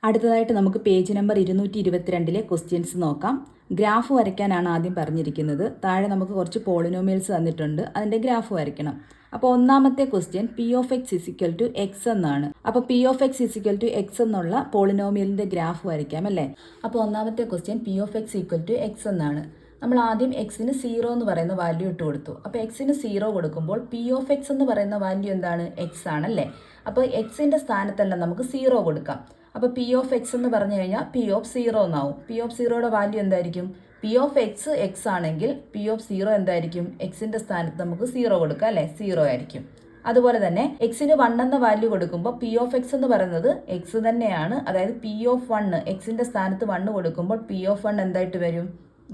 അടുത്തതായിട്ട് നമുക്ക് page number 222 questions നോക്കാം. ഗ്രാഫ് വരയ്ക്കാനാണ് ആദ്യം പറഞ്ഞിരിക്കുന്നത്. താഴെ നമുക്ക് കുറച്ച് പോളിനോമിയൽസ് തന്നിട്ടുണ്ട്, അതിൻ്റെ ഗ്രാഫ് വരയ്ക്കണം. അപ്പോൾ ഒന്നാമത്തെ question P of X is equal to X എന്നാണ്. അപ്പോൾ P of X is equal to X എന്നുള്ള പോളിനോമിയലിൻ്റെ ഗ്രാഫ് വരയ്ക്കാം അല്ലേ. അപ്പോൾ ഒന്നാമത്തെ question P of X equal to X എന്നാണ്. നമ്മൾ ആദ്യം എക്സിന് 0 എന്ന് പറയുന്ന വാല്യൂ ഇട്ട് കൊടുത്തു. അപ്പോൾ എക്സിന് 0 കൊടുക്കുമ്പോൾ പി ഓഫ് എക്സ് എന്ന് പറയുന്ന വാല്യൂ എന്താണ്? എക്സ് ആണല്ലേ. അപ്പോൾ എക്സിൻ്റെ സ്ഥാനത്തെല്ലാം നമുക്ക് 0 കൊടുക്കാം. അപ്പോൾ പി ഓഫ് എക്സ് എന്ന് പറഞ്ഞു കഴിഞ്ഞാൽ പി ഓഫ് 0 എന്നാവും. പി ഓഫ് 0യുടെ വാല്യൂ എന്തായിരിക്കും? പി ഓഫ് എക്സ് എക്സ് ആണെങ്കിൽ പി ഓഫ് 0 എന്തായിരിക്കും? എക്സിൻ്റെ സ്ഥാനത്ത് നമുക്ക് 0 കൊടുക്കാം അല്ലേ, 0 ആയിരിക്കും. അതുപോലെ തന്നെ എക്സിന് 1 എന്ന വാല്യൂ കൊടുക്കുമ്പോൾ പി ഓഫ് എക്സ് എന്ന് പറയുന്നത് എക്സ് തന്നെയാണ്. അതായത് പി ഓഫ് 1 എക്സിൻ്റെ സ്ഥാനത്ത് 1 കൊടുക്കുമ്പോൾ പി ഓഫ് 1 എന്തായിട്ട് വരും?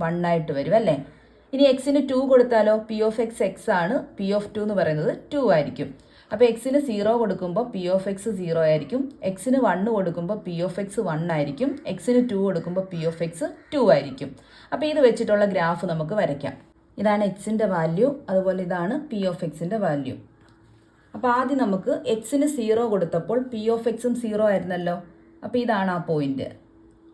1 ആയിട്ട് വരും അല്ലേ. ഇനി എക്സിന് 2 കൊടുത്താലോ? പി ഓഫ് എക്സ് എക്സ് ആണ്, പി ഓഫ് 2 എന്ന് പറയുന്നത് 2 ആയിരിക്കും. അപ്പോൾ എക്സിന് 0 കൊടുക്കുമ്പോൾ പി ഓഫ് എക്സ് 0 ആയിരിക്കും. എക്സിന് 1 കൊടുക്കുമ്പോൾ പി ഓഫ് എക്സ് 1 ആയിരിക്കും. എക്സിന് 2 കൊടുക്കുമ്പോൾ പി ഓഫ് എക്സ് 2 ആയിരിക്കും. അപ്പോൾ ഇത് വെച്ചിട്ടുള്ള ഗ്രാഫ് നമുക്ക് വരയ്ക്കാം. ഇതാണ് എക്സിൻ്റെ വാല്യൂ, അതുപോലെ ഇതാണ് പി ഓഫ് എക്സിൻ്റെ വാല്യൂ. അപ്പോൾ ആദ്യം നമുക്ക് എക്സിന് 0 കൊടുത്തപ്പോൾ പി ഓഫ് എക്സും 0 ആയിരുന്നല്ലോ. അപ്പോൾ ഇതാണ് ആ പോയിന്റ്.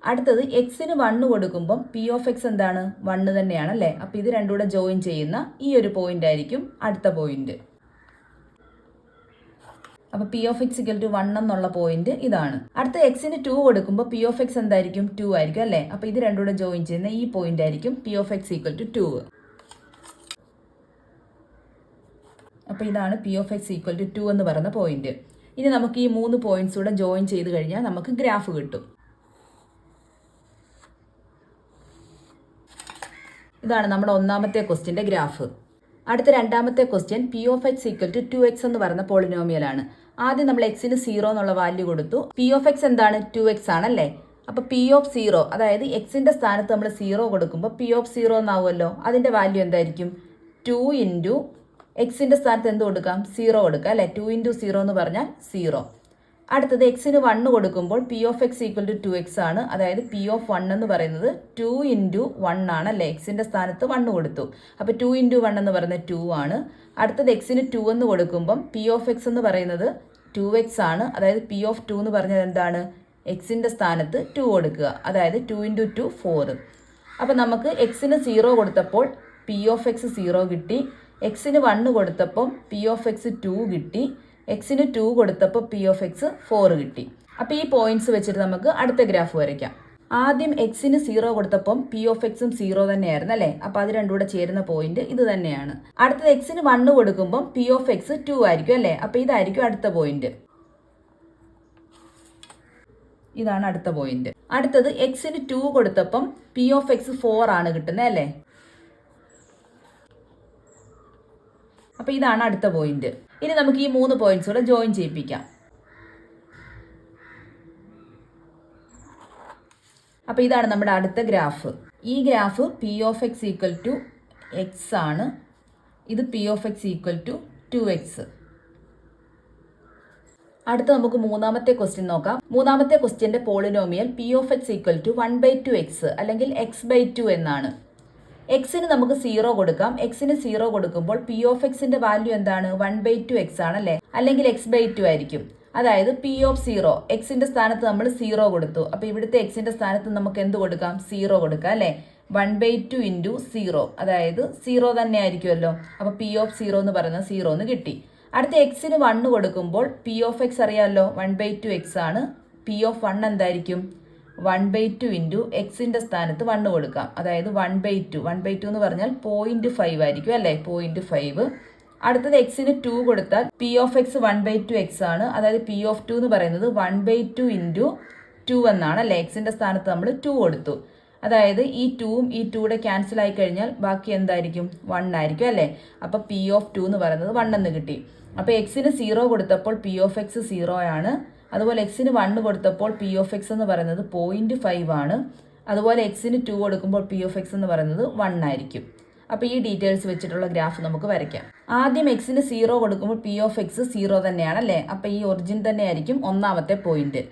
അടുത്തത് എക്സിന് 1 കൊടുക്കുമ്പം പി ഓഫ് എക്സ് എന്താണ്? 1 തന്നെയാണല്ലേ. അപ്പോൾ ഇത് രണ്ടും കൂടെ ജോയിൻ ചെയ്യുന്ന ഈ ഒരു പോയിന്റ് ആയിരിക്കും അടുത്ത പോയിന്റ്. അപ്പോൾ P of X equal to 1 എന്നുള്ള പോയിന്റ് ഇതാണ്. അടുത്ത എക്സിന് 2 കൊടുക്കുമ്പോൾ പി ഓഫ് എക്സ് എന്തായിരിക്കും? 2 ആയിരിക്കും അല്ലേ. അപ്പോൾ ഇത് രണ്ടും കൂടെ ജോയിൻ ചെയ്യുന്ന ഈ പോയിന്റ് ആയിരിക്കും P of X equal to 2. അപ്പോൾ ഇതാണ് P of X equal to 2 എന്ന് പറയുന്ന പോയിന്റ്. ഇനി നമുക്ക് ഈ 3 പോയിന്റ്സ് കൂടെ ജോയിൻ ചെയ്ത് കഴിഞ്ഞാൽ നമുക്ക് ഗ്രാഫ് കിട്ടും. ഇതാണ് നമ്മുടെ ഒന്നാമത്തെ ക്വസ്റ്റ്യൻ്റെ ഗ്രാഫ്. അടുത്ത രണ്ടാമത്തെ question P of X equal to 2x എന്ന് പറയുന്ന പോളിനോമിയലാണ്. ആദ്യം നമ്മൾ എക്സിന് 0 എന്നുള്ള വാല്യൂ കൊടുത്തു. പി ഓഫ് എക്സ് എന്താണ്? 2x ആണല്ലേ. അപ്പോൾ പി ഓഫ് 0, അതായത് എക്സിൻ്റെ സ്ഥാനത്ത് നമ്മൾ 0 കൊടുക്കുമ്പോൾ പി ഓഫ് 0 എന്നാവുമല്ലോ. അതിൻ്റെ വാല്യൂ എന്തായിരിക്കും? 2 ഇൻറ്റു എക്സിൻ്റെ സ്ഥാനത്ത് എന്ത് കൊടുക്കാം? 0 കൊടുക്കാം അല്ലേ. 2 ഇൻറ്റു 0 എന്ന് പറഞ്ഞാൽ 0. അടുത്തത് എക്സിന് 1 കൊടുക്കുമ്പോൾ P of X equal to 2x ആണ്. അതായത് പി ഓഫ് 1 എന്ന് പറയുന്നത് 2 ഇൻറ്റു 1 ആണല്ലേ. എക്സിൻ്റെ സ്ഥാനത്ത് 1 കൊടുത്തു. അപ്പോൾ 2 ഇൻറ്റു 1 എന്ന് പറയുന്നത് 2 ആണ്. അടുത്തത് എക്സിന് 2 എന്ന് കൊടുക്കുമ്പം പി ഓഫ് എക്സ് എന്ന് പറയുന്നത് 2x ആണ്. അതായത് പി ഓഫ് 2 എന്ന് പറഞ്ഞത് എന്താണ്? എക്സിൻ്റെ സ്ഥാനത്ത് 2 കൊടുക്കുക. അതായത് 2 ഇൻറ്റു 2 4. അപ്പോൾ നമുക്ക് എക്സിന് 0 കൊടുത്തപ്പോൾ പി ഓഫ് എക്സ് 0 കിട്ടി. എക്സിന് 1 കൊടുത്തപ്പം പി ഓഫ് എക്സ് 2 കിട്ടി. എക്സിന് 2 കൊടുത്തപ്പോൾ പി ഓഫ് എക്സ് 4 കിട്ടി. അപ്പോൾ ഈ പോയിന്റ്സ് വെച്ചിട്ട് നമുക്ക് അടുത്ത ഗ്രാഫ് വരയ്ക്കാം. ആദ്യം എക്സിന് 0 കൊടുത്തപ്പം പി ഓഫ് എക്സും 0 തന്നെയായിരുന്നു അല്ലേ. അപ്പോൾ അത് രണ്ടും കൂടെ ചേരുന്ന പോയിന്റ് ഇത് തന്നെയാണ്. അടുത്തത് എക്സിന് 1 കൊടുക്കുമ്പം പി ഓഫ് എക്സ് 2 ആയിരിക്കും അല്ലേ. അപ്പോൾ ഇതായിരിക്കും അടുത്ത പോയിന്റ്. ഇതാണ് അടുത്ത പോയിന്റ്. അടുത്തത് എക്സിന് 2 കൊടുത്തപ്പം പി ഓഫ് എക്സ് 4 ആണ് കിട്ടുന്നത് അല്ലേ. അപ്പോൾ ഇതാണ് അടുത്ത പോയിന്റ്. ഇനി നമുക്ക് ഈ 3 പോയിന്റ്സ് കൂടെ ജോയിൻ ചെയ്യിപ്പിക്കാം. അപ്പോൾ ഇതാണ് നമ്മുടെ അടുത്ത ഗ്രാഫ്. ഈ graph P of X equal to X ആണ്. ഇത് P of X equal to 2x. അടുത്ത നമുക്ക് മൂന്നാമത്തെ ക്വസ്റ്റ്യൻ നോക്കാം. മൂന്നാമത്തെ ക്വസ്റ്റ്യൻ്റെ polynomial P of X equal to 1/2x അല്ലെങ്കിൽ x/2 എന്നാണ്. എക്സിന് നമുക്ക് 0 കൊടുക്കാം. എക്സിന് 0 കൊടുക്കുമ്പോൾ പി ഓഫ് എക്സിന്റെ വാല്യൂ എന്താണ്? 1/2x ആണല്ലേ. അല്ലെങ്കിൽ x/2 ആയിരിക്കും. അതായത് പി ഓഫ് 0 എക്സിന്റെ സ്ഥാനത്ത് നമ്മൾ 0 കൊടുത്തു. അപ്പോൾ ഇവിടുത്തെ എക്സിന്റെ സ്ഥാനത്ത് നമുക്ക് എന്ത് കൊടുക്കാം? 0 കൊടുക്കാം അല്ലേ. 1/2 ഇൻറ്റു 0, അതായത് 0 തന്നെ ആയിരിക്കുമല്ലോ. അപ്പോൾ പി ഓഫ് 0 എന്ന് പറയുന്നത് 0 എന്ന് കിട്ടി. അടുത്ത എക്സിന് 1 കൊടുക്കുമ്പോൾ പി ഓഫ് എക്സ് അറിയാമല്ലോ, 1/2x ആണ്. പി ഓഫ് 1 എന്തായിരിക്കും? 1/2 ഇൻറ്റു എക്സിൻ്റെ സ്ഥാനത്ത് 1 കൊടുക്കാം. അതായത് 1/2 എന്ന് പറഞ്ഞാൽ 0.5 ആയിരിക്കും അല്ലേ, 0.5. അടുത്തത് എക്സിന് 2 കൊടുത്താൽ പി ഓഫ് എക്സ് 1/2x ആണ്. അതായത് പി ഓഫ് 2 എന്ന് പറയുന്നത് 1/2 ഇൻറ്റു 2 എന്നാണ് അല്ലേ. എക്സിൻ്റെ സ്ഥാനത്ത് നമ്മൾ 2 കൊടുത്തു. അതായത് ഈ 2ഉം ഈ 2 ക്യാൻസൽ ആയി കഴിഞ്ഞാൽ ബാക്കി എന്തായിരിക്കും? 1 ആയിരിക്കും അല്ലേ. അപ്പോൾ പി ഓഫ് 2 എന്ന് പറയുന്നത് 1 എന്ന് കിട്ടി. അപ്പോൾ എക്സിന് 0 കൊടുത്തപ്പോൾ പി ഓഫ് എക്സ് 0 ആണ്. അതുപോലെ എക്സിന് 1 കൊടുത്തപ്പോൾ പി ഓഫ് എക്സ് എന്ന് പറയുന്നത് 0.5 ആണ്. അതുപോലെ എക്സിന് 2 കൊടുക്കുമ്പോൾ പി ഓഫ് എക്സ് എന്ന് പറയുന്നത് 1 ആയിരിക്കും. അപ്പോൾ ഈ ഡീറ്റെയിൽസ് വെച്ചിട്ടുള്ള ഗ്രാഫ് നമുക്ക് വരയ്ക്കാം. ആദ്യം എക്സിന് 0 കൊടുക്കുമ്പോൾ പി ഓഫ് എക്സ് 0 തന്നെയാണല്ലേ. അപ്പോൾ ഈ ഒറിജിൻ തന്നെയായിരിക്കും ഒന്നാമത്തെ പോയിന്റ്.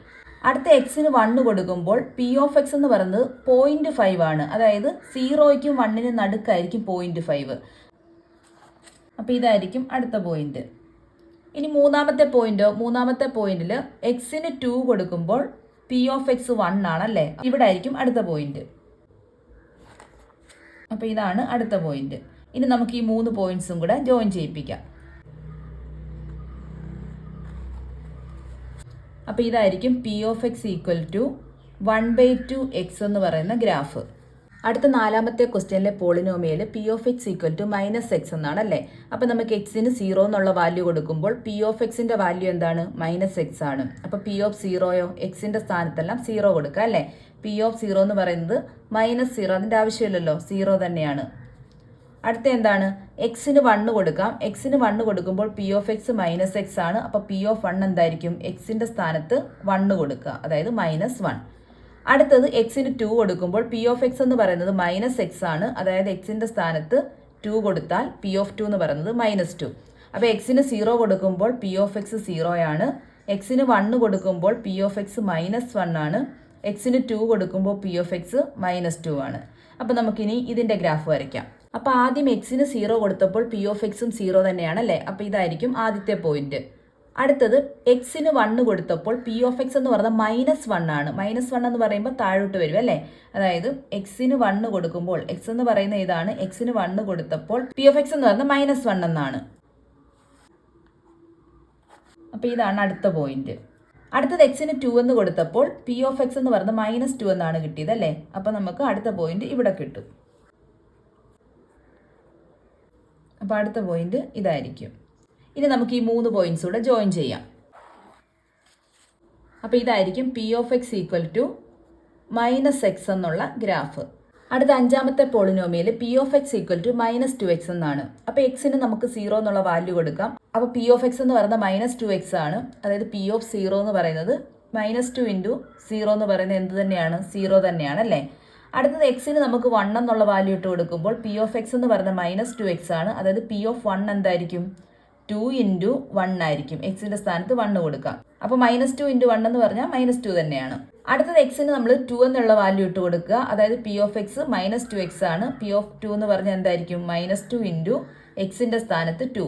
അടുത്ത എക്സിന് 1 കൊടുക്കുമ്പോൾ പി ഓഫ് എക്സ് എന്ന് പറയുന്നത് 0.5 ആണ്. അതായത് 0യ്ക്കും 1നും നടുക്കായിരിക്കും 0.5. അപ്പോൾ ഇതായിരിക്കും അടുത്ത പോയിന്റ്. ഇനി മൂന്നാമത്തെ പോയിന്റോ, മൂന്നാമത്തെ പോയിന്റിൽ എക്സിന് 2 കൊടുക്കുമ്പോൾ പി ഓഫ് എക്സ് 1 ആണല്ലേ. ഇവിടെ ആയിരിക്കും അടുത്ത പോയിന്റ്. അപ്പോൾ ഇതാണ് അടുത്ത പോയിന്റ്. ഇനി നമുക്ക് ഈ 3 പോയിന്റ്സും കൂടെ ജോയിൻ ചെയ്യിപ്പിക്കാം. അപ്പോൾ ഇതായിരിക്കും P of X equal to 1/2 X എന്ന് പറയുന്ന ഗ്രാഫ്. അടുത്ത 4ാമത്തെ ക്വസ്റ്റ്യനിലെ polynomial P of X equal to -x എന്നാണ് അല്ലേ. അപ്പോൾ നമുക്ക് എക്സിന് 0 എന്നുള്ള വാല്യൂ കൊടുക്കുമ്പോൾ പി ഓഫ് എക്സിന്റെ വാല്യൂ എന്താണ്? -x ആണ്. അപ്പോൾ പി ഓഫ് 0യോ എക്സിന്റെ സ്ഥാനത്തെല്ലാം 0 കൊടുക്കുക അല്ലേ. പി ഓഫ് 0 എന്ന് പറയുന്നത് -0, അതിൻ്റെ ആവശ്യമില്ലല്ലോ, 0 തന്നെയാണ്. അടുത്ത എന്താണ്? എക്സിന് 1 കൊടുക്കാം. എക്സിന് 1 കൊടുക്കുമ്പോൾ പി ഓഫ് എക്സ് -x ആണ്. അപ്പോൾ പി ഓഫ് 1 എന്തായിരിക്കും? എക്സിന്റെ സ്ഥാനത്ത് 1 കൊടുക്കുക, അതായത് -1. അടുത്തത് എക്സിന് 2 കൊടുക്കുമ്പോൾ പി ഓഫ് എക്സ് എന്ന് പറയുന്നത് -x ആണ്. അതായത് എക്സിന്റെ സ്ഥാനത്ത് 2 കൊടുത്താൽ പി ഓഫ് 2 എന്ന് പറയുന്നത് -2. അപ്പോൾ എക്സിന് 0 കൊടുക്കുമ്പോൾ പി ഓഫ് എക്സ് 0 ആണ്. എക്സിന് 1 കൊടുക്കുമ്പോൾ പി ഓഫ് എക്സ് -1 ആണ്. എക്സിന് 2 കൊടുക്കുമ്പോൾ പി ഓഫ് എക്സ് -2 ആണ്. അപ്പോൾ നമുക്കിനി ഇതിന്റെ ഗ്രാഫ് വരയ്ക്കാം. അപ്പോൾ ആദ്യം എക്സിന് 0 കൊടുത്തപ്പോൾ പി ഓഫ് എക്സും 0 തന്നെയാണല്ലേ. അപ്പോൾ ഇതായിരിക്കും ആദ്യത്തെ പോയിന്റ്. അടുത്തത് എക്സിന് 1 കൊടുത്തപ്പോൾ പി ഓഫ് എക്സ് എന്ന് പറഞ്ഞാൽ -1 ആണ്. -1 എന്ന് പറയുമ്പോൾ താഴോട്ട് വരും അല്ലേ. അതായത് എക്സിന് 1 കൊടുക്കുമ്പോൾ, എക്സ് എന്ന് പറയുന്ന ഇതാണ്, എക്സിന് 1 കൊടുത്തപ്പോൾ പി ഓഫ് എക്സ് എന്ന് പറഞ്ഞാൽ -1 എന്നാണ്. അപ്പോൾ ഇതാണ് അടുത്ത പോയിന്റ്. അടുത്തത് എക്സിന് 2 എന്ന് കൊടുത്തപ്പോൾ പി ഓഫ് എക്സ് എന്ന് പറഞ്ഞാൽ -2 എന്നാണ് കിട്ടിയത് അല്ലേ. അപ്പോൾ നമുക്ക് അടുത്ത പോയിന്റ് ഇവിടെ കിട്ടും. അപ്പോൾ അടുത്ത പോയിന്റ് ഇതായിരിക്കും. ഇനി നമുക്ക് ഈ 3 പോയിന്റ്സ് കൂടെ ജോയിൻ ചെയ്യാം. അപ്പോൾ ഇതായിരിക്കും P of X equal to -x എന്നുള്ള ഗ്രാഫ്. അടുത്ത 5ാമത്തെ polynomial P of X equal to -2x എന്നാണ്. അപ്പോൾ എക്സിന് നമുക്ക് 0 എന്നുള്ള വാല്യൂ കൊടുക്കാം. അപ്പോൾ പി ഓഫ് എക്സ് എന്ന് പറയുന്നത് -2x ആണ്. അതായത് പി ഓഫ് 0 എന്ന് പറയുന്നത് -2 ഇൻറ്റു 0 എന്ന് പറയുന്നത് എന്ത് തന്നെയാണ്? 0 തന്നെയാണ് അല്ലേ. അടുത്തത് എക്സിന് നമുക്ക് 1 എന്നുള്ള വാല്യൂ ഇട്ട് കൊടുക്കുമ്പോൾ പി ഓഫ് എക്സ് എന്ന് പറയുന്നത് -2x ആണ്. അതായത് പി ഓഫ് 1 എന്തായിരിക്കും? 2 ഇൻറ്റു 1 ആയിരിക്കും. എക്സിന്റെ സ്ഥാനത്ത് 1 കൊടുക്കാം. അപ്പോൾ -2 ഇൻറ്റു 1 എന്ന് പറഞ്ഞാൽ -2 തന്നെയാണ്. അടുത്തത് എക്സിന് നമ്മൾ 2 എന്നുള്ള വാല്യൂ ഇട്ട് കൊടുക്കുക. അതായത് പി ഓഫ് എക്സ് -2x ആണ്. പി ഓഫ് 2 എന്ന് പറഞ്ഞാൽ എന്തായിരിക്കും? -2 ഇൻറ്റു എക്സിന്റെ സ്ഥാനത്ത് 2.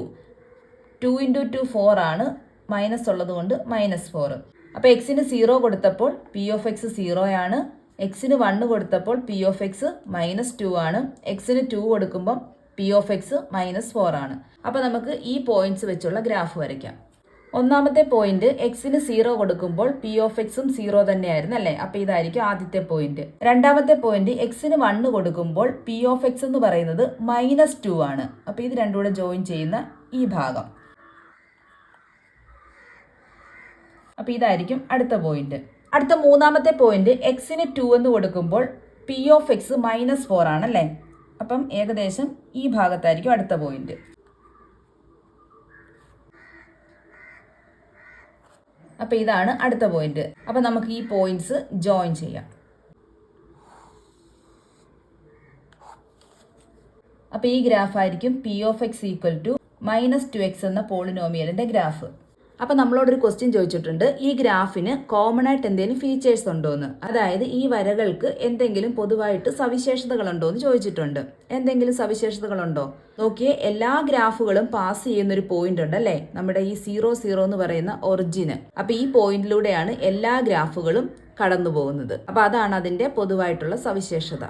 2 ഇൻറ്റു 2 4 ആണ്. മൈനസ് ഉള്ളത് കൊണ്ട് -4. അപ്പോൾ എക്സിന് 0 കൊടുത്തപ്പോൾ പി ഓഫ് എക്സ് 0 ആണ്. എക്സിന് 1 കൊടുത്തപ്പോൾ പി ഓഫ് എക്സ് -2 ആണ്. എക്സിന് 2 കൊടുക്കുമ്പം പി ഓഫ് എക്സ് -4 ആണ്. അപ്പോൾ നമുക്ക് ഈ പോയിന്റ്സ് വെച്ചുള്ള ഗ്രാഫ് വരയ്ക്കാം. ഒന്നാമത്തെ പോയിന്റ് എക്സിന് 0 കൊടുക്കുമ്പോൾ പി ഓഫ് എക്സും 0 തന്നെയായിരുന്നു അല്ലേ. അപ്പോൾ ഇതായിരിക്കും ആദ്യത്തെ പോയിന്റ്. രണ്ടാമത്തെ പോയിന്റ് എക്സിന് 1 കൊടുക്കുമ്പോൾ പി ഓഫ് എക്സ് എന്ന് പറയുന്നത് -2 ആണ്. അപ്പോൾ ഇത് രണ്ടും കൂടെ ജോയിൻ ചെയ്യുന്ന ഈ ഭാഗം. അപ്പോൾ ഇതായിരിക്കും അടുത്ത പോയിന്റ്. അടുത്ത 3ാമത്തെ പോയിന്റ് എക്സിന് 2 എന്ന് കൊടുക്കുമ്പോൾ പി ഓഫ് എക്സ് -4 ആണല്ലേ. അപ്പം ഏകദേശം ഈ ഭാഗത്തായിരിക്കും അടുത്ത പോയിന്റ്. അപ്പോൾ ഇതാണ് അടുത്ത പോയിന്റ്. അപ്പോൾ നമുക്ക് ഈ പോയിന്റ്സ് ജോയിൻ ചെയ്യാം. അപ്പോൾ ഈ ഗ്രാഫായിരിക്കും P of X equal to -2x എന്ന പോളിനോമിയലിന്റെ ഗ്രാഫ്. അപ്പോൾ നമ്മളോടൊരു ക്വസ്റ്റ്യൻ ചോദിച്ചിട്ടുണ്ട്, ഈ ഗ്രാഫിന് കോമൺ ആയിട്ട് എന്തെങ്കിലും ഫീച്ചേഴ്സ് ഉണ്ടോ എന്ന്. അതായത് ഈ വരകൾക്ക് എന്തെങ്കിലും പൊതുവായിട്ട് സവിശേഷതകളുണ്ടോ എന്ന് ചോദിച്ചിട്ടുണ്ട്. എന്തെങ്കിലും സവിശേഷതകളുണ്ടോ? നോക്കിയേ, എല്ലാ ഗ്രാഫുകളും പാസ് ചെയ്യുന്ന ഒരു പോയിന്റ് ഉണ്ട് അല്ലേ, നമ്മുടെ ഈ 0 എന്ന് പറയുന്ന ഒറിജിന്. അപ്പോൾ ഈ പോയിന്റിലൂടെയാണ് എല്ലാ ഗ്രാഫുകളും കടന്നു പോകുന്നത്. അപ്പോൾ അതാണ് അതിന്റെ പൊതുവായിട്ടുള്ള സവിശേഷത.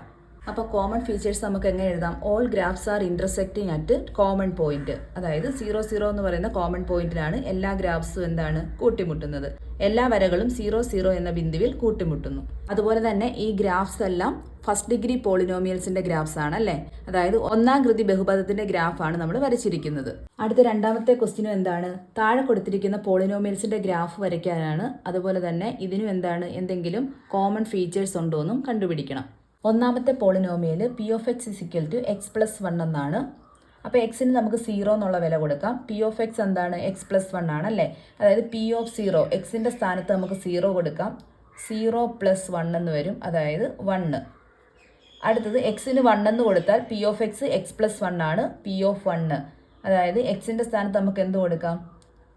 അപ്പോൾ കോമൺ ഫീച്ചേഴ്സ് നമുക്ക് എങ്ങനെ എഴുതാം? All graphs are intersecting at common point. അതായത് 0 എന്ന് പറയുന്ന കോമൺ പോയിന്റിലാണ് എല്ലാ ഗ്രാഫ്സും എന്താണ് കൂട്ടിമുട്ടുന്നത്. എല്ലാ വരകളും 0 എന്ന ബിന്ദുവിൽ കൂട്ടിമുട്ടുന്നു. അതുപോലെ തന്നെ ഈ ഗ്രാഫ്സ് എല്ലാം ഫസ്റ്റ് ഡിഗ്രി പോളിനോമിയൽസിന്റെ ഗ്രാഫ്സ് ആണ് അല്ലേ. അതായത് 1ാം കൃതി ബഹുപദത്തിന്റെ ഗ്രാഫാണ് നമ്മൾ വരച്ചിരിക്കുന്നത്. അടുത്ത 2ാമത്തെ ക്വസ്റ്റ്യനും എന്താണ്? താഴെ കൊടുത്തിരിക്കുന്ന പോളിനോമിയൽസിന്റെ ഗ്രാഫ് വരയ്ക്കാനാണ്. അതുപോലെ തന്നെ ഇതിനും എന്താണ്, എന്തെങ്കിലും കോമൺ ഫീച്ചേഴ്സ് ഉണ്ടോ എന്നും കണ്ടുപിടിക്കണം. 1ാമത്തെ polynomial P of X equal to x+1 എന്നാണ്. അപ്പോൾ എക്സിന് നമുക്ക് 0 എന്നുള്ള വില കൊടുക്കാം. പി ഓഫ് എക്സ് എന്താണ്? x+1 ആണല്ലേ. അതായത് പി ഓഫ് 0, എക്സിൻ്റെ സ്ഥാനത്ത് നമുക്ക് 0 കൊടുക്കാം. 0+1 എന്ന് വരും, അതായത് 1. അടുത്തത് എക്സിന് 1 എന്ന് കൊടുത്താൽ പി ഓഫ് എക്സ് x+1 ആണ്. പി ഓഫ് 1, അതായത് എക്സിൻ്റെ സ്ഥാനത്ത് നമുക്ക് എന്ത് കൊടുക്കാം?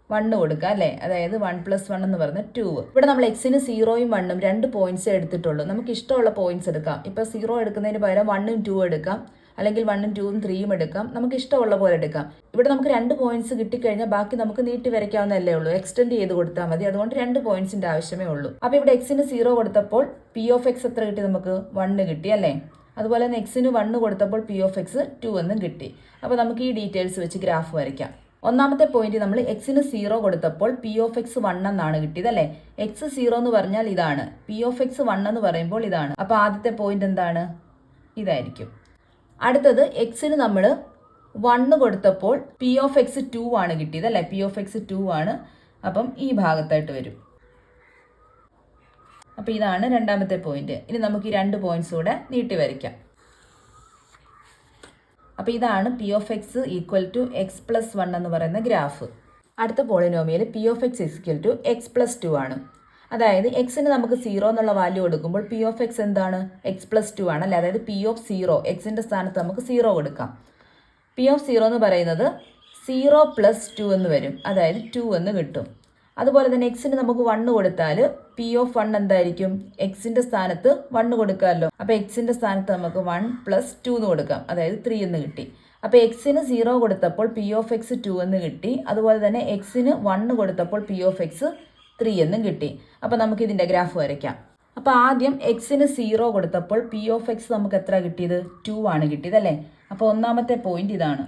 1 കൊടുക്കുക അല്ലേ. അതായത് 1+1 എന്ന് പറഞ്ഞാൽ 2. ഇവിടെ നമ്മൾ എക്സിന് 0യും 1ഉം 2 പോയിന്റ്സ് എടുത്തിട്ടുള്ളൂ. നമുക്ക് ഇഷ്ടമുള്ള പോയിന്റ്സ് എടുക്കാം. ഇപ്പോൾ 0 എടുക്കുന്നതിന് പകരം 1ഉം 2 എടുക്കാം. അല്ലെങ്കിൽ 1ഉം 2ഉം 3ഉം എടുക്കാം. നമുക്ക് ഇഷ്ടമുള്ള പോലെ എടുക്കാം. ഇവിടെ നമുക്ക് 2 പോയിന്റ്സ് കിട്ടിക്കഴിഞ്ഞാൽ ബാക്കി നമുക്ക് നീട്ടി വരയ്ക്കാവുന്നതല്ലേ ഉള്ളൂ. എക്സ്റ്റെൻഡ് ചെയ്ത് കൊടുത്താൽ മതി. അതുകൊണ്ട് 2 പോയിന്റ്സിന്റെ ആവശ്യമേ ഉള്ളൂ. അപ്പോൾ ഇവിടെ എക്സിന് 0 കൊടുത്തപ്പോൾ പി ഓഫ് എക്സ് എത്ര കിട്ടി? നമുക്ക് 1 കിട്ടി അല്ലേ. അതുപോലെ തന്നെ എക്സിന് 1 കൊടുത്തപ്പോൾ പി ഓഫ് എക്സ് 2 എന്നും കിട്ടി. അപ്പോൾ നമുക്ക് ഈ ഡീറ്റെയിൽസ് വെച്ച് ഗ്രാഫ് വരയ്ക്കാം. ഒന്നാമത്തെ പോയിന്റ് നമ്മൾ എക്സിന് 0 കൊടുത്തപ്പോൾ പി ഓഫ് എക്സ് 1 എന്നാണ് കിട്ടിയത് അല്ലേ. എക്സ് 0 എന്ന് പറഞ്ഞാൽ ഇതാണ്, പി ഓഫ് എക്സ് 1 എന്ന് പറയുമ്പോൾ ഇതാണ്. അപ്പോൾ ആദ്യത്തെ പോയിന്റ് എന്താണ്? ഇതായിരിക്കും. അടുത്തത് എക്സിന് നമ്മൾ 1 കൊടുത്തപ്പോൾ പി ഓഫ് എക്സ് 2 ആണ് കിട്ടിയത് അല്ലേ. പി ഓഫ് എക്സ് 2 ആണ്. അപ്പം ഈ ഭാഗത്തായിട്ട് വരും. അപ്പോൾ ഇതാണ് രണ്ടാമത്തെ പോയിന്റ്. ഇനി നമുക്ക് ഈ 2 പോയിന്റ്സ് കൂടെ നീട്ടി വരയ്ക്കാം. അപ്പോൾ ഇതാണ് P of X equal to X plus 1 എന്ന് പറയുന്ന ഗ്രാഫ്. അടുത്ത polynomial P of X equal to X plus 2 ആണ്. അതായത് എക്സിന് നമുക്ക് 0 എന്നുള്ള വാല്യൂ കൊടുക്കുമ്പോൾ പി ഓഫ് എക്സ് എന്താണ്? എക്സ് പ്ലസ് 2 ആണ് അല്ലേ. അതായത് പി ഓഫ് 0, എക്സിൻ്റെ സ്ഥാനത്ത് നമുക്ക് 0 കൊടുക്കാം. പി ഓഫ് 0 എന്ന് പറയുന്നത് 0 പ്ലസ് 2 എന്ന് വരും. അതായത് 2 എന്ന് കിട്ടും. അതുപോലെ തന്നെ എക്സിന് നമുക്ക് 1 കൊടുത്താൽ പി ഓഫ് 1 എന്തായിരിക്കും? എക്സിൻ്റെ സ്ഥാനത്ത് 1 കൊടുക്കാമല്ലോ. അപ്പോൾ എക്സിൻ്റെ സ്ഥാനത്ത് നമുക്ക് 1 പ്ലസ് 2 എന്ന് കൊടുക്കാം. അതായത് 3 എന്ന് കിട്ടി. അപ്പോൾ എക്സിന് 0 കൊടുത്തപ്പോൾ പി ഓഫ് എക്സ് 2 എന്ന് കിട്ടി. അതുപോലെ തന്നെ എക്സിന് 1 കൊടുത്തപ്പോൾ പി ഓഫ് എക്സ് 3 എന്നും കിട്ടി. അപ്പോൾ നമുക്ക് ഇതിൻ്റെ ഗ്രാഫ് വരയ്ക്കാം. അപ്പോൾ ആദ്യം എക്സിന് 0 കൊടുത്തപ്പോൾ പി ഓഫ് എക്സ് നമുക്ക് എത്ര കിട്ടിയത്? 2 ആണ് കിട്ടിയത് അല്ലേ. അപ്പോൾ ഒന്നാമത്തെ പോയിന്റ് ഇതാണ്.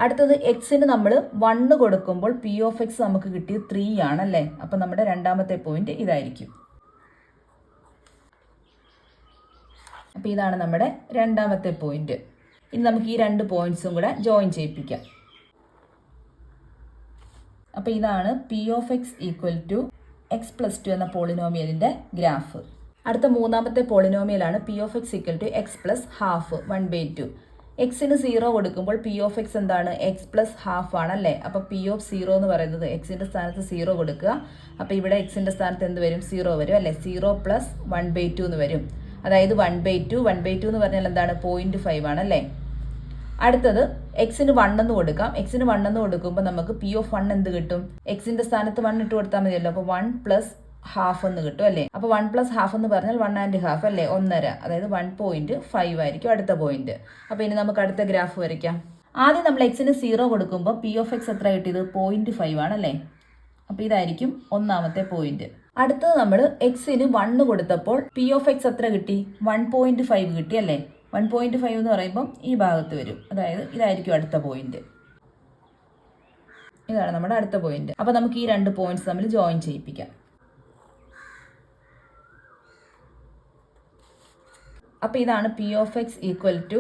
അടുത്തത് എക്സിന് നമ്മൾ 1 കൊടുക്കുമ്പോൾ പി ഓഫ് എക്സ് നമുക്ക് കിട്ടിയത് 3 ആണല്ലേ. അപ്പം നമ്മുടെ രണ്ടാമത്തെ പോയിന്റ് ഇതായിരിക്കും. അപ്പോൾ ഇതാണ് നമ്മുടെ രണ്ടാമത്തെ പോയിന്റ്. ഇനി നമുക്ക് ഈ 2 പോയിന്റ്സും കൂടെ ജോയിൻ ചെയ്യിപ്പിക്കാം. അപ്പോൾ ഇതാണ് P of X equal to X plus 2 എന്ന പോളിനോമിയലിൻ്റെ ഗ്രാഫ്. അടുത്ത മൂന്നാമത്തെ പോളിനോമിയലാണ് P of X equal to X plus half 1/2. എക്സിന് 0 കൊടുക്കുമ്പോൾ പി ഓഫ് എക്സ് എന്താണ്? എക്സ് പ്ലസ് ഹാഫ് ആണല്ലേ. അപ്പോൾ പി ഓഫ് 0 എന്ന് പറയുന്നത് എക്സിൻ്റെ സ്ഥാനത്ത് 0 കൊടുക്കുക. അപ്പോൾ ഇവിടെ എക്സിൻ്റെ സ്ഥാനത്ത് എന്ത് വരും? 0 വരും അല്ലേ. 0 പ്ലസ് 1/2 എന്ന് വരും. അതായത് 1/2 എന്ന് പറഞ്ഞാൽ എന്താണ്? 0.5 ആണല്ലേ. അടുത്തത് എക്സിന് 1 എന്ന് കൊടുക്കാം. എക്സിന് 1 എന്ന് കൊടുക്കുമ്പോൾ നമുക്ക് പി ഓഫ് 1 എന്ത് കിട്ടും? എക്സിൻ്റെ സ്ഥാനത്ത് 1 ഇട്ട് കൊടുത്താൽ മതിയല്ലോ. അപ്പോൾ 1 പ്ലസ് ഹാഫ് എന്ന് കിട്ടും അല്ലേ. അപ്പോൾ 1 പ്ലസ് ഹാഫ് എന്ന് പറഞ്ഞാൽ 1.5 അല്ലേ, 1.5. അതായത് 1.5 ആയിരിക്കും അടുത്ത പോയിന്റ്. അപ്പോൾ ഇനി നമുക്ക് അടുത്ത ഗ്രാഫ് വരയ്ക്കാം. ആദ്യം നമ്മൾ എക്സിന് 0 കൊടുക്കുമ്പോൾ പി ഓഫ് എക്സ് എത്ര കിട്ടിയത്? 0.5 ആണല്ലേ. അപ്പോൾ ഇതായിരിക്കും ഒന്നാമത്തെ പോയിന്റ്. അടുത്തത് നമ്മൾ എക്സിന് 1 കൊടുത്തപ്പോൾ പി ഓഫ് എക്സ് എത്ര കിട്ടി? 1.5 കിട്ടി അല്ലേ. 1.5 എന്ന് പറയുമ്പം ഈ ഭാഗത്ത് വരും. അതായത് ഇതായിരിക്കും അടുത്ത പോയിന്റ്. ഇതാണ് നമ്മുടെ അടുത്ത പോയിന്റ്. അപ്പോൾ നമുക്ക് ഈ 2 പോയിന്റ്സ് തമ്മിൽ ജോയിൻ ചെയ്യിപ്പിക്കാം. അപ്പോൾ ഇതാണ് P of X equal to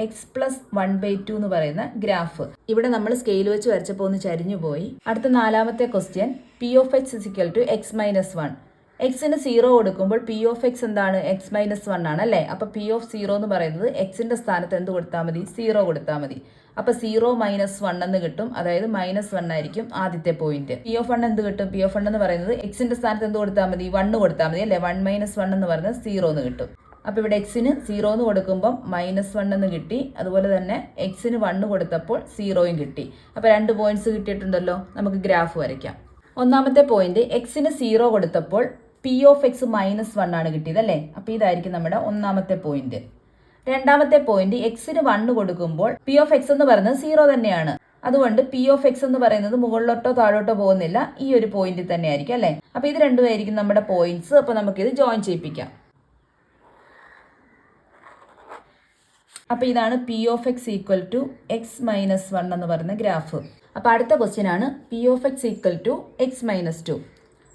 X plus 1/2 എന്ന് പറയുന്ന ഗ്രാഫ്. ഇവിടെ നമ്മൾ സ്കെയിൽ വെച്ച് വരച്ചപ്പോൾ ഒന്ന് ചരിഞ്ഞു പോയി. അടുത്ത നാലാമത്തെ question P of X equal to X minus 1. എക്സിന് 0 കൊടുക്കുമ്പോൾ പി ഓഫ് എക്സ് എന്താണ്? എക്സ് മൈനസ് 1 ആണ് അല്ലേ. അപ്പോൾ പി ഓഫ് 0 എന്ന് പറയുന്നത് എക്സിൻ്റെ സ്ഥാനത്ത് എന്ത് കൊടുത്താൽ മതി? 0 കൊടുത്താൽ മതി. അപ്പോൾ 0 മൈനസ് 1 എന്ന് കിട്ടും. അതായത് -1 ആയിരിക്കും ആദ്യത്തെ പോയിന്റ്. പി ഓഫ് 1 എന്ത് കിട്ടും? പി ഓഫ് 1 എന്ന് പറയുന്നത് എക്സിൻ്റെ സ്ഥാനത്ത് എന്ത് കൊടുത്താൽ മതി? 1 കൊടുത്താൽ മതി അല്ലേ. 1 - 1 എന്ന് പറയുന്നത് 0 എന്ന് കിട്ടും. അപ്പോൾ ഇവിടെ എക്സിന് 0 എന്ന് കൊടുക്കുമ്പം -1 എന്ന് കിട്ടി. അതുപോലെ തന്നെ എക്സിന് 1 കൊടുത്തപ്പോൾ 0യും കിട്ടി. അപ്പോൾ 2 പോയിന്റ്സ് കിട്ടിയിട്ടുണ്ടല്ലോ. നമുക്ക് ഗ്രാഫ് വരയ്ക്കാം. ഒന്നാമത്തെ പോയിന്റ് എക്സിന് 0 കൊടുത്തപ്പോൾ പി ഓഫ് എക്സ് -1 ആണ് കിട്ടിയത് അല്ലേ. അപ്പോൾ ഇതായിരിക്കും നമ്മുടെ ഒന്നാമത്തെ പോയിന്റ്. രണ്ടാമത്തെ പോയിന്റ് എക്സിന് 1 കൊടുക്കുമ്പോൾ പി ഓഫ് എക്സ് എന്ന് പറയുന്നത് 0 തന്നെയാണ്. അതുകൊണ്ട് പി ഓഫ് എക്സ് എന്ന് പറയുന്നത് മുകളിലോട്ടോ താഴോട്ടോ പോകുന്നില്ല, ഈ ഒരു പോയിന്റിൽ തന്നെ ആയിരിക്കും അല്ലേ. അപ്പോൾ ഇത് രണ്ടുമായിരിക്കും നമ്മുടെ പോയിന്റ്സ്. അപ്പോൾ നമുക്കിത് ജോയിൻ ചെയ്യിപ്പിക്കാം. അപ്പോൾ ഇതാണ് P of X equal to X minus 1 എന്ന് പറയുന്ന ഗ്രാഫ്. അപ്പോൾ അടുത്ത ക്വസ്റ്റ്യൻ ആണ് P of X equal to X minus 2.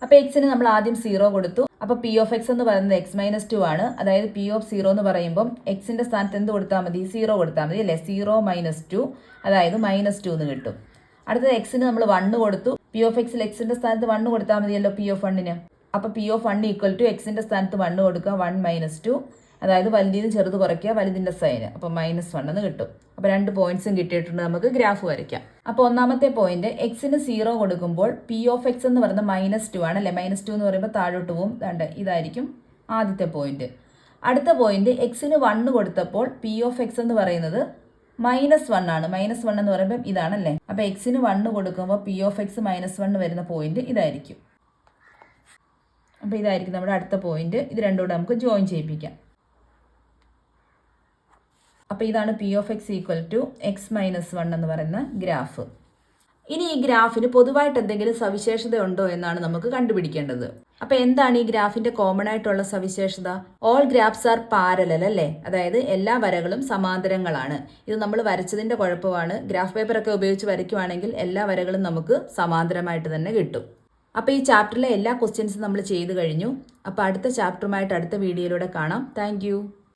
അപ്പോൾ എക്സിന് നമ്മൾ ആദ്യം 0 കൊടുത്തു. അപ്പോൾ പി ഓഫ് എക്സ് എന്ന് പറയുന്നത് എക്സ് മൈനസ് 2 ആണ്. അതായത് പി ഓഫ് 0 എന്ന് പറയുമ്പം എക്സിൻ്റെ സ്ഥാനത്ത് എന്ത് കൊടുത്താൽ മതി? 0 കൊടുത്താൽ മതി അല്ലേ. 0 - 2 അതായത് -2 എന്ന് കിട്ടും. അടുത്തത് എക്സിന് നമ്മൾ 1 കൊടുത്തു. പി ഓഫ് എക്സിൽ എക്സിൻ്റെ സ്ഥാനത്ത് 1 കൊടുത്താൽ മതിയല്ലോ പി ഓഫ് 1ന്. അപ്പോൾ പി ഓഫ് 1 ഈക്വൽ ടു എക്സിൻ്റെ സ്ഥാനത്ത് 1 കൊടുക്കുക, 1 - 2 അതായത് വലുതിന് ചെറുത് കുറയ്ക്കുക, വലുതിൻ്റെ സൈന്. അപ്പോൾ -1 എന്ന് കിട്ടും. അപ്പോൾ 2 പോയിന്റ്സും കിട്ടിയിട്ടുണ്ട്. നമുക്ക് ഗ്രാഫ് വരയ്ക്കാം. അപ്പോൾ ഒന്നാമത്തെ പോയിന്റ് എക്സിന് 0 കൊടുക്കുമ്പോൾ പി ഓഫ് എക്സ് എന്ന് പറയുന്നത് -2 ആണ് അല്ലേ. -2 എന്ന് പറയുമ്പോൾ താഴോട്ട് പോകും. ഇതായിരിക്കും ആദ്യത്തെ പോയിന്റ്. അടുത്ത പോയിന്റ് എക്സിന് 1 കൊടുത്തപ്പോൾ പി ഓഫ് എക്സ് എന്ന് പറയുന്നത് -1 ആണ്. -1 എന്ന് പറയുമ്പോൾ ഇതാണല്ലേ. അപ്പോൾ എക്സിന് 1 കൊടുക്കുമ്പോൾ പി ഓഫ് എക്സ് -1 വരുന്ന പോയിന്റ് ഇതായിരിക്കും. അപ്പോൾ ഇതായിരിക്കും നമ്മുടെ അടുത്ത പോയിന്റ്. ഇത് രണ്ടും കൂടെ നമുക്ക് ജോയിൻ ചെയ്യിപ്പിക്കാം. അപ്പോൾ ഇതാണ് P of X equal to X minus 1 എന്ന് പറയുന്ന ഗ്രാഫ്. ഇനി ഈ ഗ്രാഫിന് പൊതുവായിട്ട് എന്തെങ്കിലും സവിശേഷത ഉണ്ടോ എന്നാണ് നമുക്ക് കണ്ടുപിടിക്കേണ്ടത്. അപ്പോൾ എന്താണ് ഈ ഗ്രാഫിന്റെ കോമൺ ആയിട്ടുള്ള സവിശേഷത? ഓൾ ഗ്രാഫ്സ് ആർ പാരലൽ അല്ലേ, അതായത് എല്ലാ വരകളും സമാന്തരങ്ങളാണ്. ഇത് നമ്മൾ വരച്ചതിന്റെ കുഴപ്പമാണ്. ഗ്രാഫ് പേപ്പറൊക്കെ ഉപയോഗിച്ച് വരയ്ക്കുവാണെങ്കിൽ എല്ലാ വരകളും നമുക്ക് സമാന്തരമായിട്ട് തന്നെ കിട്ടും. അപ്പോൾ ഈ ചാപ്റ്ററിലെ എല്ലാ ക്വസ്റ്റ്യൻസും നമ്മൾ ചെയ്തു കഴിഞ്ഞു. അപ്പോൾ അടുത്ത ചാപ്റ്ററുമായിട്ട് അടുത്ത വീഡിയോയിലൂടെ കാണാം. താങ്ക്